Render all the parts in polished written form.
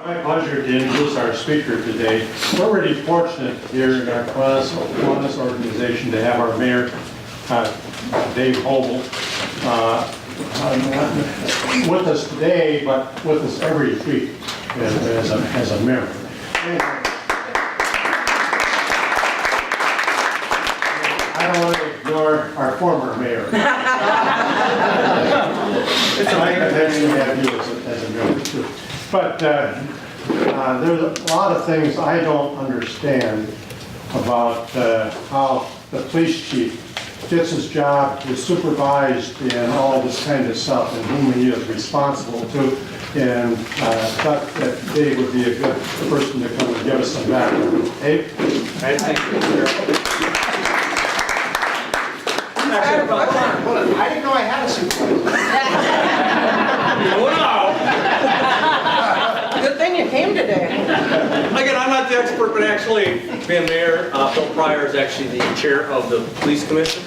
My pleasure to introduce our speaker today. We're really fortunate here in our Kiwanis organization to have our mayor, Dave Hovel, with us today, but with us every week as a mayor. I don't want to ignore our former mayor. It's nice to have you as a mayor too. But there's a lot of things I don't understand about how the police chief gets his job, is supervised in all this kind of stuff, and whom he is responsible to. And thought that Dave would be a good person to come and give us some background. Dave? Thank you. I didn't know I had a supervisor. Good thing you came today. Again, I'm not the expert, but actually, being mayor, Phil Pryor is actually the chair of the police commission.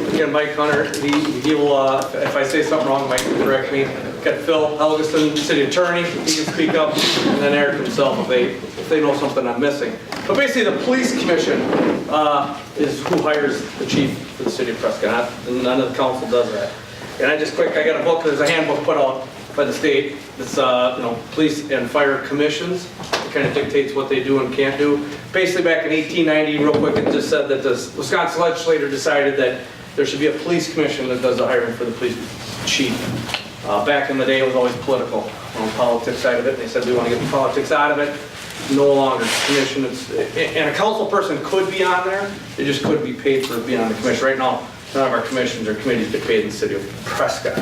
Again, Mike Hunter, he will, if I say something wrong, Mike can correct me. Got Phil Helgeson, city attorney, he can speak up, and then Eric himself if they know something I'm missing. But basically, the police commission is who hires the chief for the city of Prescott. None of the council does that. And I got a book, there's a handbook put out by the state. It's police and fire commissions. It kind of dictates what they do and can't do. Basically, back in 1890, real quick, it just said that the Wisconsin legislature decided that there should be a police commission that does the hiring for the police chief. Back in the day, it was always political, on the politics side of it. They said we want to get the politics out of it. No longer commission. And a council person could be on there. They just couldn't be paid for being on the commission. Right now, none of our commissions or committees get paid in the city of Prescott.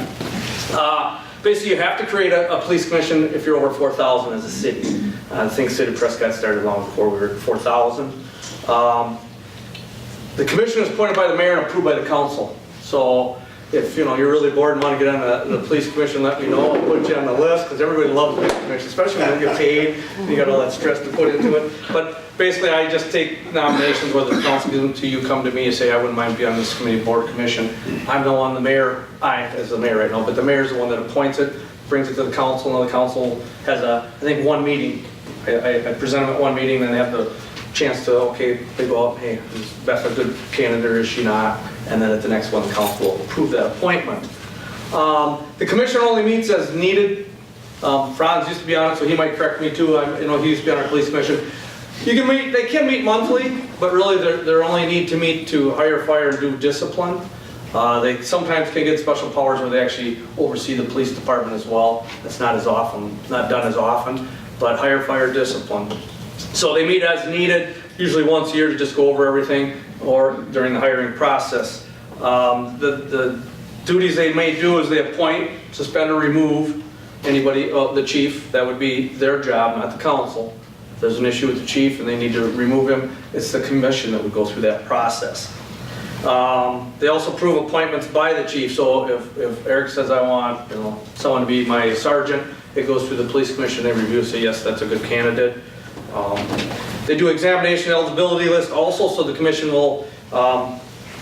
Basically, you have to create a police commission if you're over 4,000 as a city. I think the city of Prescott started long before we were at 4,000. The commission is appointed by the mayor and approved by the council. So if you're really bored and want to get on the police commission, let me know. I'll put you on the list because everybody loves the police commission, especially when you get paid and you got all that stress to put into it. But basically, I just take nominations, whether the council gives them to you, come to me and say, I wouldn't mind being on this committee, board, commission. I'm the one, the mayor, as the mayor right now, but the mayor's the one that appoints it, brings it to the council, and the council has I think one meeting. I present them at one meeting, and they have the chance to, they go out, hey, is Beth a good candidate or is she not? And then at the next one, the council will approve that appointment. The commission only meets as needed. Franz used to be on it, so he might correct me too. He used to be on our police commission. They can meet monthly, but really they're only need to meet to hire, fire, and do discipline. They sometimes can get special powers where they actually oversee the police department as well. That's not done as often, but hire, fire, discipline. So they meet as needed, usually once a year to just go over everything, or during the hiring process. The duties they may do is they appoint, suspend, or remove anybody, the chief. That would be their job, not the council. If there's an issue with the chief and they need to remove him, it's the commission that would go through that process. They also approve appointments by the chief. So if Eric says I want someone to be my sergeant, it goes through the police commission. They review, say yes, that's a good candidate. They do examination eligibility list also, so the commission will,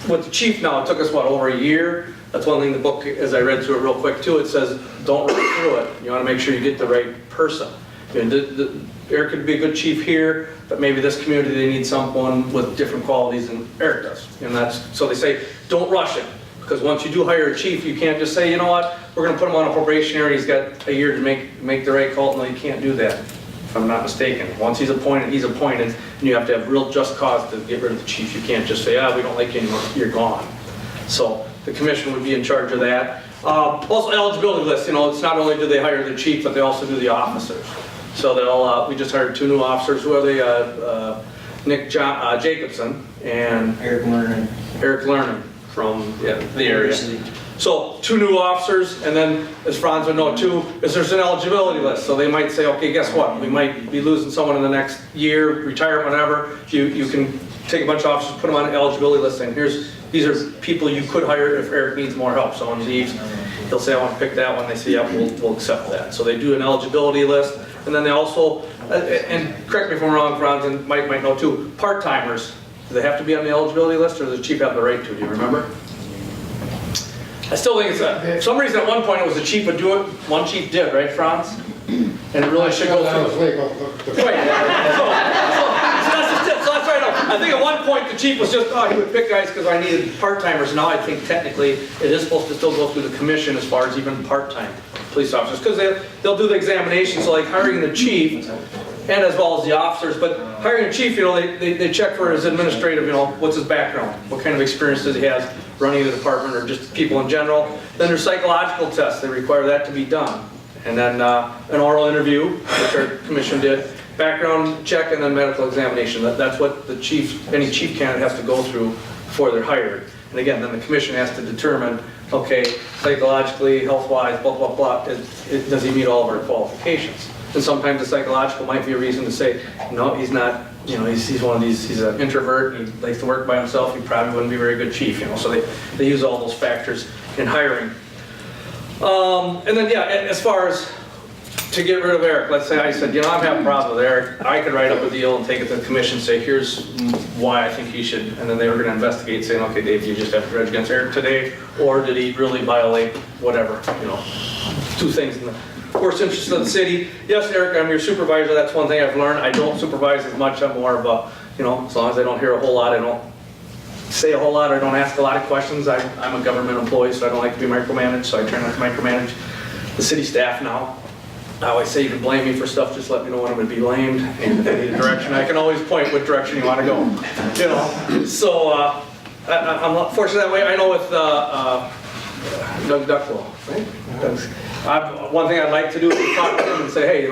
with the chief now, it took us over a year. That's one thing the book, as I read through it real quick too, it says don't run through it. You want to make sure you get the right person. Eric could be a good chief here, but maybe this community they need someone with different qualities than Eric does. And so they say don't rush it, because once you do hire a chief, you can't just say, you know what, we're going to put him on a probationary, he's got a year to make the right call. No, you can't do that, if I'm not mistaken. Once he's appointed, and you have to have real just cause to get rid of the chief. You can't just say, we don't like you anymore, you're gone. So the commission would be in charge of that. Also eligibility list, it's not only do they hire the chief, but they also do the officers. So we just hired 2 new officers. Who are they? Nick Jacobson and Eric Lerner from the area. So 2 new officers, and then as Franz would know too, is there's an eligibility list. So they might say, okay, guess what? We might be losing someone in the next year, retirement, whatever. You can take a bunch of officers, put them on an eligibility list, and these are people you could hire if Eric needs more help. Someone leaves, they'll say, I want to pick that one. They say, yep, we'll accept that. So they do an eligibility list, and then they also, and correct me if I'm wrong, Franz, and Mike might know too, part-timers, do they have to be on the eligibility list, or does the chief have the right to? Do you remember? I still think it's for some reason at one point it was the chief would do it. One chief did, right, Franz? And it really should go That was through. legal. Right. So that's right. I think at one point the chief was just, he would pick guys because I needed part-timers. Now I think technically it is supposed to still go through the commission as far as even part-time police officers. Because they'll do the examination, so like hiring the chief, and as well as the officers, but hiring a chief, they check for his administrative, what's his background? What kind of experience does he have running the department or just people in general? Then there's psychological tests, they require that to be done. And then an oral interview, which our commission did, background check, and then medical examination. That's what any chief candidate has to go through before they're hired. And again, then the commission has to determine, okay, psychologically, health-wise, blah, blah, blah, does he meet all of our qualifications? And sometimes the psychological might be a reason to say, no, he's not, he's one of these, he's an introvert, he likes to work by himself, he probably wouldn't be a very good chief, So they use all those factors in hiring. And then, yeah, as far as to get rid of Eric, let's say I said, I'm having a problem with Eric, I could write up a deal and take it to the commission and say, here's why I think he should, and then they were gonna investigate, saying, okay, Dave, you just have to grudge against Eric today, or did he really violate whatever, two things in the worst interest of the city. Yes, Eric, I'm your supervisor, that's one thing I've learned. I don't supervise as much, I'm more of a, as long as I don't hear a whole lot, I don't say a whole lot, I don't ask a lot of questions. I'm a government employee, so I don't like to be micromanaged, so I try not to micromanage the city staff now. I always say you can blame me for stuff, just let me know when I'm going to be blamed, and if I need a direction, I can always point what direction you want to go. So I'm fortunate that way. I know with Doug Ducklow, right? One thing I'd like to do is talk to him and say, hey,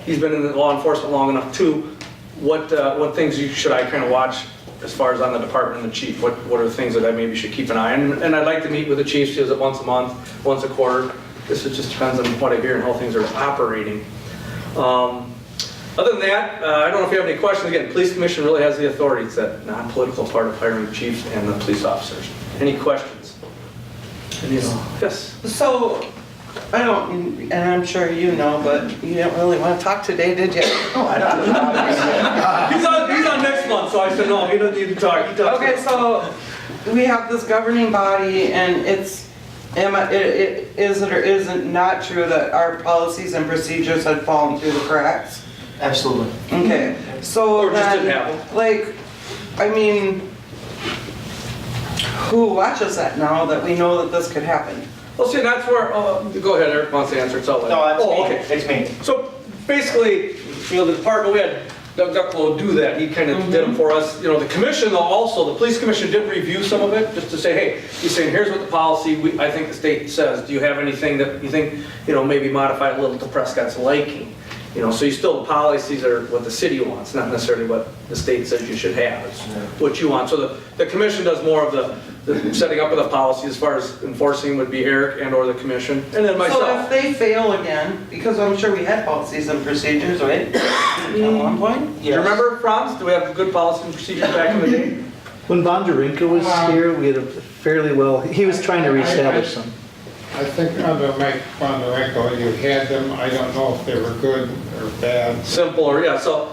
he's been in law enforcement long enough too. What things should I kind of watch as far as on the department and the chief? What are the things that I maybe should keep an eye on? And I'd like to meet with the chief. He does it once a month, once a quarter. This just depends on what I hear and how things are operating. Other than that, I don't know if you have any questions. Again, police commission really has the authority. It's that non-political part of hiring chiefs and the police officers. Any questions? Yes. So, I don't, and I'm sure you know, but you didn't really want to talk today, did you? Oh, I don't. He's on next month, so I said, no, he doesn't need to talk. He talks Okay, so we have this governing body, and is it or isn't not true that our policies and procedures had fallen through the cracks? Absolutely. Okay, so Or just didn't then, happen. who watches that now that we know that this could happen? Well, see, that's where, go ahead, Eric wants to answer. It's all No, that's me. okay. It's me. So basically, the department, we had Doug Ducklow do that. He kind of did them for us. The commission though also, the police commission did review some of it just to say, hey, he's saying, here's what the policy, I think the state says. Do you have anything that you think, maybe modify a little to Prescott's liking? So the policies are what the city wants, not necessarily what the state says you should have. It's what you want. So the commission does more of the setting up of the policy. As far as enforcing would be Eric and or the commission, and then myself. So if they fail again, because I'm sure we had policies and procedures, right? At one point? Do you remember, Franz? Do we have good policy and procedures back in the day? When Bondarenko was here, we had a fairly well, he was trying to reestablish some. I think under Mike Bondarenko, you had them. I don't know if they were good or bad. Simple, or yeah. So,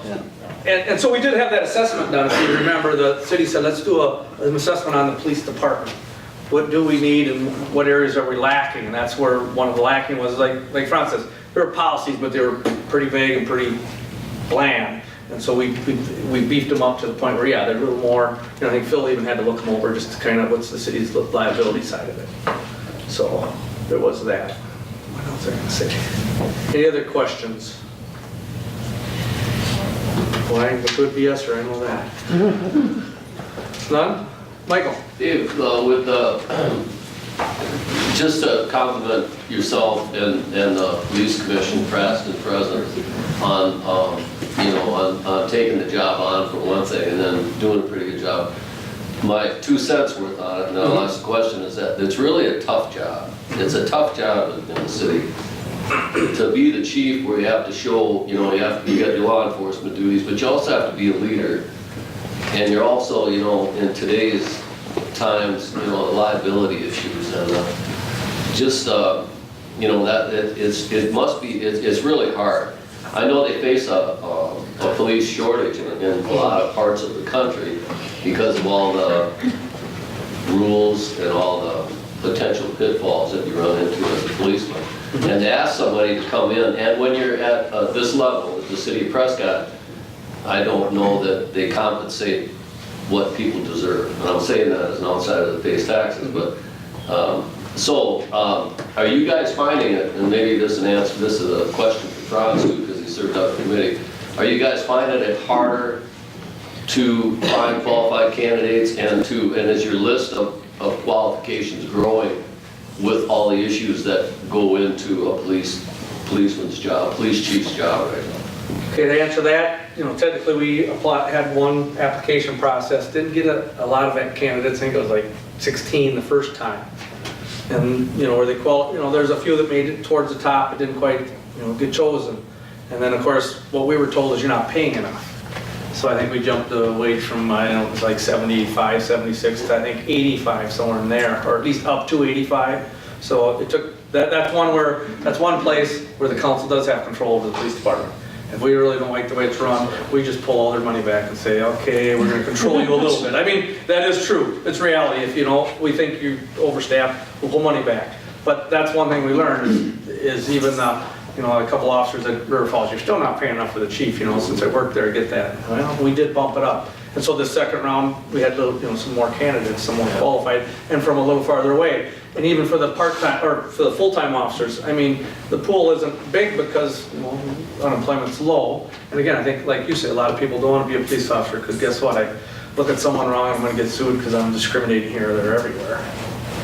and so we did have that assessment done. If you remember, the city said, let's do an assessment on the police department. What do we need and what areas are we lacking? And that's where one of the lacking was, like Franz says, there were policies, but they were pretty vague and pretty bland. And so we beefed them up to the point where, yeah, they're a little more, I think Phil even had to look them over just to kind of what's the city's liability side of it. So there was that. What else am I going to say? Any other questions? Well, it could be yes, or I know that. None? Michael? Dave, just to compliment yourself and the police commission, past and present, on taking the job on for one thing and then doing a pretty good job. My 2 cents worth on it, and I'll ask the question, is that it's really a tough job. It's a tough job in the city. To be the chief where you have to show, you got your law enforcement duties, but you also have to be a leader. And you're also, in today's times, the liability issues and it's really hard. I know they face a police shortage in a lot of parts of the country because of all the rules and all the potential pitfalls that you run into as a policeman. And to ask somebody to come in, and when you're at this level, at the city of Prescott, I don't know that they compensate what people deserve. And I'm saying that as an outsider that pays taxes, but, are you guys finding it, and maybe this is a question for Franz too, because he served on the committee, are you guys finding it harder to find qualified candidates and is your list of qualifications growing with all the issues that go into a policeman's job, police chief's job right now? Okay, to answer that, technically we had one application process, didn't get a lot of candidates, I think it was like 16 the first time. And, where they there's a few that made it towards the top, but didn't quite, get chosen. And then, of course, what we were told is you're not paying enough. So I think we jumped the wage from, it was like 75, 76 to I think 85, somewhere in there, or at least up to 85. So it took, that's one place where the council does have control over the police department. If we really don't like the way it's run, we just pull all their money back and say, okay, we're gonna control you a little bit. I mean, that is true, it's reality. If we think you're overstaffed, we'll pull money back. But that's one thing we learned is even a couple officers at River Falls, you're still not paying enough for the chief, since I worked there, I get that. Well, we did bump it up. And so the second round, we had some more candidates, some more qualified, and from a little farther away. And even for the part-time, or for the full-time officers, I mean, the pool isn't big because unemployment's low. And again, I think, like you say, a lot of people don't want to be a police officer because guess what? I look at someone wrong, I'm going to get sued because I'm discriminating here or there everywhere.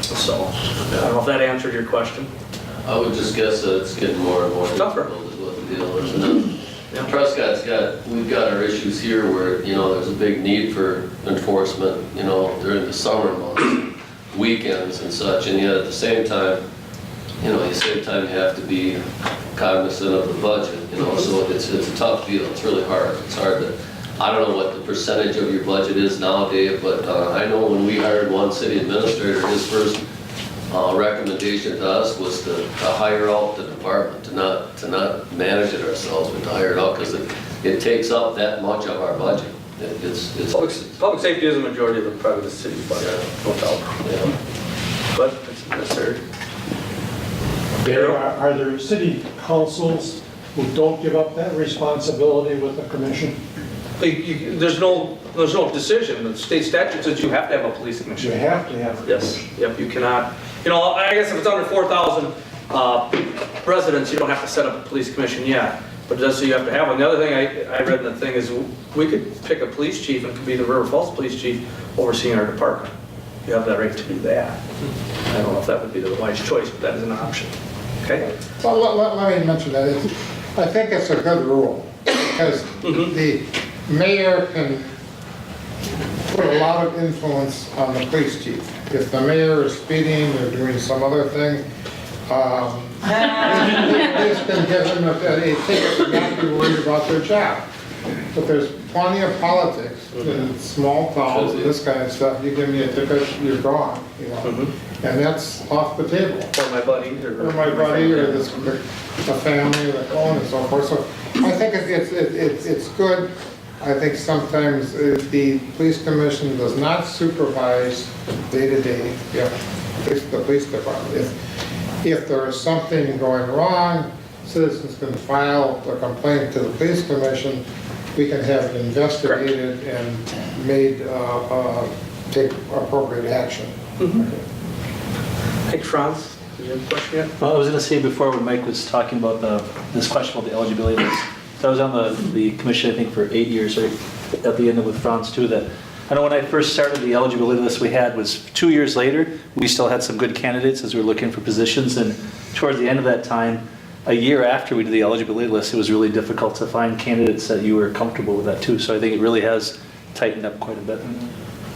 So, I don't know if that answered your question. I would just guess that it's getting more and more Tougher. difficult is what the deal is. And we've got our issues here where, there's a big need for enforcement, during the summer months, weekends and such, and yet at the same time, you have to be cognizant of the budget, so it's a tough deal. It's really hard. It's hard to, I don't know what the percentage of your budget is now, Dave, but I know when we hired one city administrator, his first recommendation to us was to hire out the department, to not manage it ourselves, but to hire it out because it takes up that much of our budget. Public safety is a majority of the part of the city budget, no doubt. Yeah. But it's necessary. Are there city councils who don't give up that responsibility with the commission? There's no decision. The state statute says you have to have a police commission. You have to have. Yes, yep, you cannot. I guess if it's under 4,000 residents, you don't have to set up a police commission yet. But it does say you have to have one. The other thing I read in the thing is we could pick a police chief and it could be the River Falls police chief overseeing our department. You have that right to do that. I don't know if that would be the wise choice, but that is an option. Okay? Well, let me mention that. I think it's a good rule because the mayor can put a lot of influence on the police chief. If the mayor is speeding or doing some other thing, police can give them a ticket and not be worried about their job. But there's plenty of politics in small towns and this kind of stuff. You give me a ticket, you're gone, and that's off the table. Or my buddy. Or my buddy, or this a family, the phone, and so forth. So I think it's good. I think sometimes the police commission does not supervise day-to-day the police department. If there is something going wrong, citizens can file a complaint to the police commission. We can have it investigated and made take appropriate action. Hey, Franz, did you have a question yet? Well, I was going to say before when Mike was talking about this question about the eligibility list, so I was on the commission I think for 8 years, right at the end of with Franz too, that I know when I first started the eligibility list we had was 2 years later, we still had some good candidates as we were looking for positions, and towards the end of that time, a year after we did the eligibility list, it was really difficult to find candidates that you were comfortable with that too, so I think it really has tightened up quite a bit.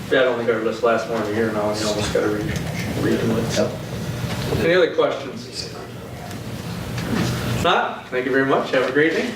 Yeah, I don't think our list lasts more than a year now, and you almost got to redo it. So. Any other questions? If not, thank you very much. Have a great day.